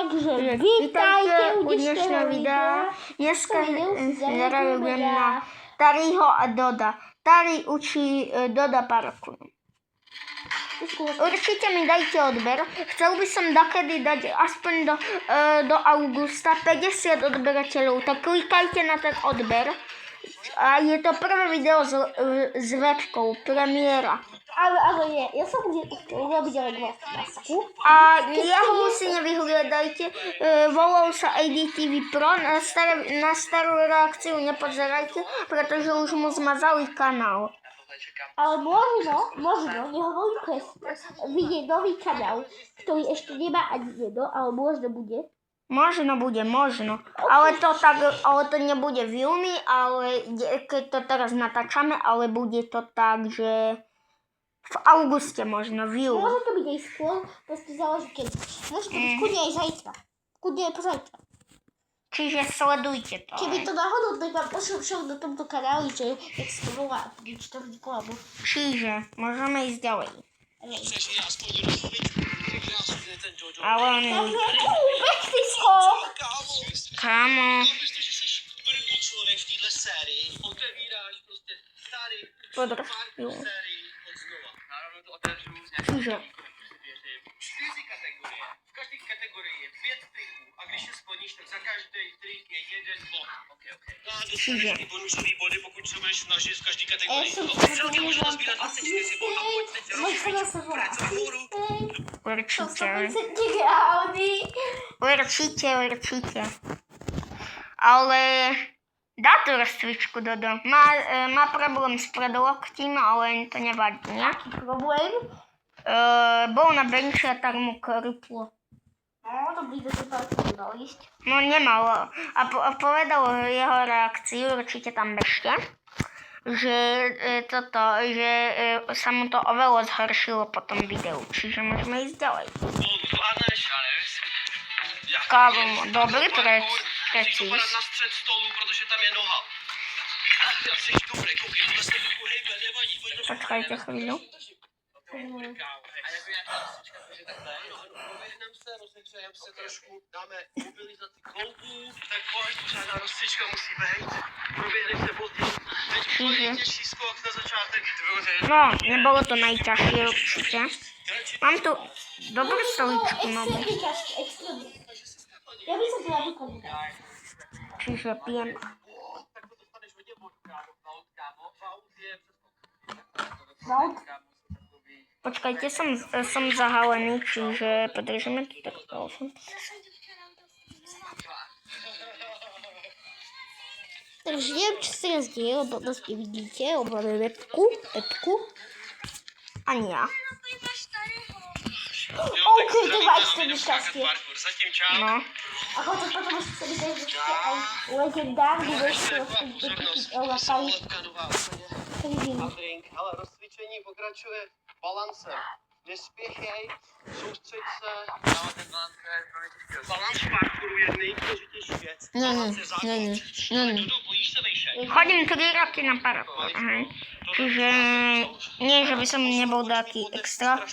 Takže vítajte u dnešného videa. Dneska zareagujem na Tariho a Doda. Tari učí Doda parkour. Určite mi dajte odber. Chcel by som dakedy dať aspoň do augusta 50 odberateľov. Tak klikajte na ten odber. A je to prvé video s webkou, premiéra. Ale nie, ja som urobiť ale masku. A jeho si nevyhľadajte, volal sa ADTV Pro, na starú reakciu nepozerajte, pretože už mu zmazali kanál. Ale možno, nehovorím presne, vidieť nový kanál, ktorý ešte nemá ani jedno, ale možno bude. Možno bude. Ale to nebude v júni, ale keď to teraz natáčame, ale bude to tak, že v auguste možno, v júni. Môže to byť aj skôr, proste záleží kedy. Môže to byť kudne aj zajtra. Kudne aj pozajtra. Čiže sledujte to. Keby to náhodou vám pošiel do tomto kanáli, že jak sa to volá, či to vzniklo, alebo... Čiže môžeme ísť ďalej. Ale on je... Pekný skok! Kámo. Podrž. Čiže. Čtyři kategorie. V každé kategorii je 5 triků a když je splníš, tak za každý trik je 1 bod. Čiže. Ty bonusový body, pokud se budeš snažit v každé kategorii. Celkem může nazbírat 24 bodů a pojď teď Určite. Ale dá tú rozcvičku Dodo. Má problém s predloktím, ale to nevadí, ne? Aký problém? Bol na benči a tak mu kryplo. No, to by to mal ísť. No nemal. A povedal jeho reakciu, určite tam bežte, že sa mu to oveľa zhoršilo po tom videu. Čiže môžeme ísť ďalej. Kávo, dobrý precíz. na střed stolu, protože tam je noha. Jsi dobrý, koukej, tohle se trochu hejbe, nevadí. Počkajte chvíľu. Pověhneme se, rozehřejeme se trošku, dáme mobilizaci kloubů, tak pojď, pořádná rozcvička musí být. Proběhneš se později. Teď už nejtěžší skok na začátek. No, nebolo to najťažšie určite. Mám tu dobrú stoličku novú. Ja by som to napríklad. Čiže pijem. Tak to dostaneš hodně bod, kámo. Vaut je Vaut? Počkajte, som zahalený, čiže podržíme to tak telefon. Takže neviem, čo sa teraz deje, lebo nás nevidíte, lebo máme webku. Ani ja. OK, to máš to nešťastie. Zatím čau. No. A potom ešte sa vidíte, že ste aj legendárny vešky od 50 eur na pali. Drink. Hele, rozcvičení pokračuje balancem. Nespěchej, soustřeď se. Balans parkouru je nejdůležitější věc. Nie. Chodím 3 roky na parkour. Čiže nie, že by som nebol taký extra.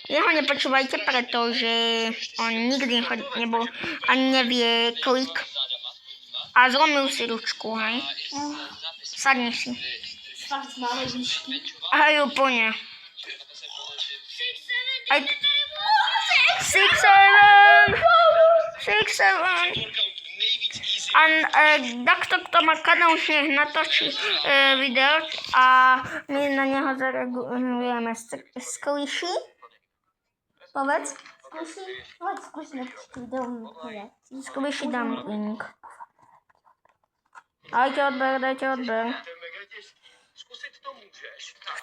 Jeho nepočúvajte, pretože on nikdy nebol a nevie klik. A zlomil si ručku, hej? Sadni si. Fakt máme výšky. Hej, úplne. 6-7. A takto kto má kanál, už nech natočí video a my na neho zareagujeme. Skliši? Povedz. Skúsi napíšte video. Skliši dám link. Dajte odber.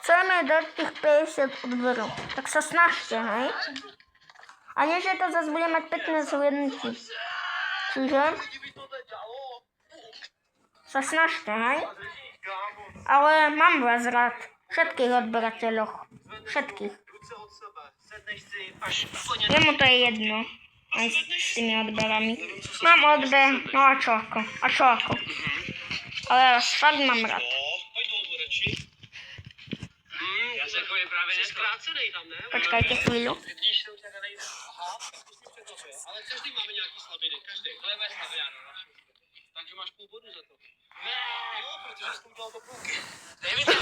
Chceme dať tých 50 odberov. Tak sa snažte, hej? A nie, že to zase bude mať 15 hliadnutí. Čiže sa snažte, hej? Ale mám vás rád. Všetkých odberateľoch. Všetkých. Jemu to je jedno. Aj s tými odberami. Mám odber, no a čo ako? Ale fakt mám rád. je právě zkrácený tam, ne? Počkajte chvíli. Vidíš, že u tebe nejde. Aha, to si překvapuje. Ale každý máme nějaký slabiny, každý. To je moje slabina, no. Takže máš půl bodu za to. Ne, jo, protože jsi to udělal do půlky. Dej mi to,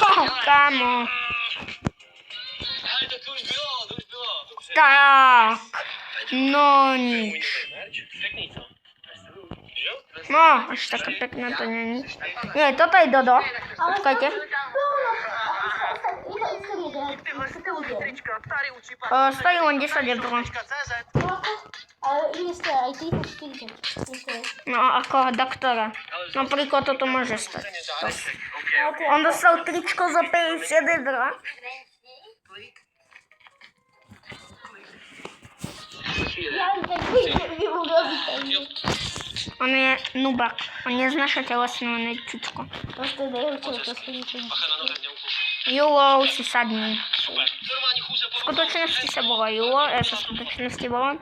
Kámo. hele, to už bylo, to už bylo. Dobře. Tak. No To je nic. můj nový merch. Pěkný, co? Jo? No, až tak pěkné to není. Nie, toto je Dodo. Počkajte. Stojí len 10 eur. Ale jeste aj 340. No ako doktora. Napríklad toto môže stať. On dostal tričko za 50 eur. Ja im tak vyurobiť. On je nubak. On neznáša telesné nečičko. Proste nejúčil to sklíčím. Bacha na nohe mělku. Julo, si sadni. Super. Normální chůze V skutočnosti sa volá Julo, ja sa v skutočnosti volám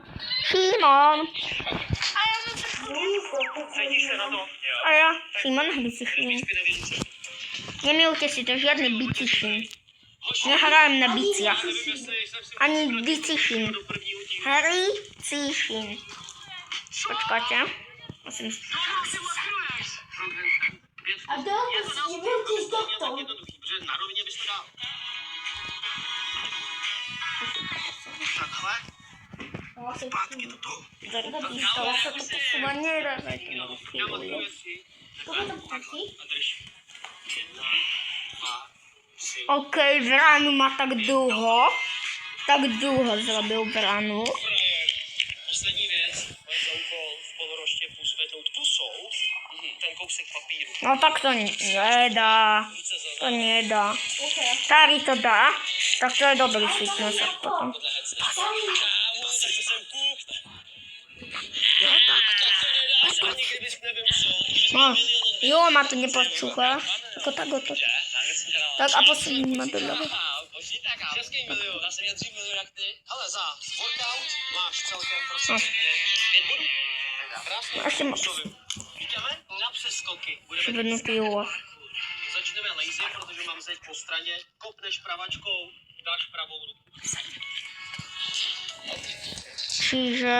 Šimon. Sedíš se na to? Jo. A ja, Šimon Bicišin. Špinavý ruce. Nemilujte si to, žiadny Bicišin. Nehrajem na biciach. Nevím, jestli jsem si Ani Bicišin. do prvního dílu. Harry Cišin. Počkáte. Musím... A dobre, nebudeš doktor. Jednoduchý, protože na rovině bys to dal. Takhle. Zpátky do toho. Stalo sa to posúva, nedávaj to na Já mám chvíľu. věci. Koho to ptáky? A drž. 1, 2, 3. OK, vranu má tak dlho. Tak dlho zrobil vranu. Poslední věc. Máš za úkol v poloroštěpu zvednout pusou ten kousek papíru. No tak to nedá. Ruce za To nedá. OK. Tari to dá. Tak to je dobrý fitness potom. podle hece. Kámo, tak to jsem kůp. Tak to nedáš ani kdybys nevím co. No, jo, má to nepočúcha. Ako tak o to. Tak a poslední má to dáva. Český milion, já jsem měl 3 miliony jak ty. Ale za workout máš celkem prostě No. 5 bodů. Krásně. Ještě moc. Jdeme na přeskoky. Budeme Švednutý Julo. Začneme lazy, protože mám zeď po straně. Kopneš pravačkou, dáš pravou ruku. Čiže...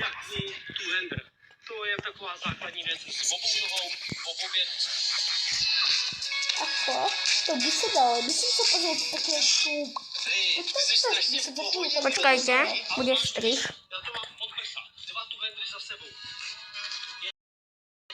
Jak two-hander. To je taková základní věc. S obou nohou, obě ruce. Ako? To by sa dalo. By som sa pozrieť také tú... Ty jsi strašně v pohodě. Počkajte, bude strich.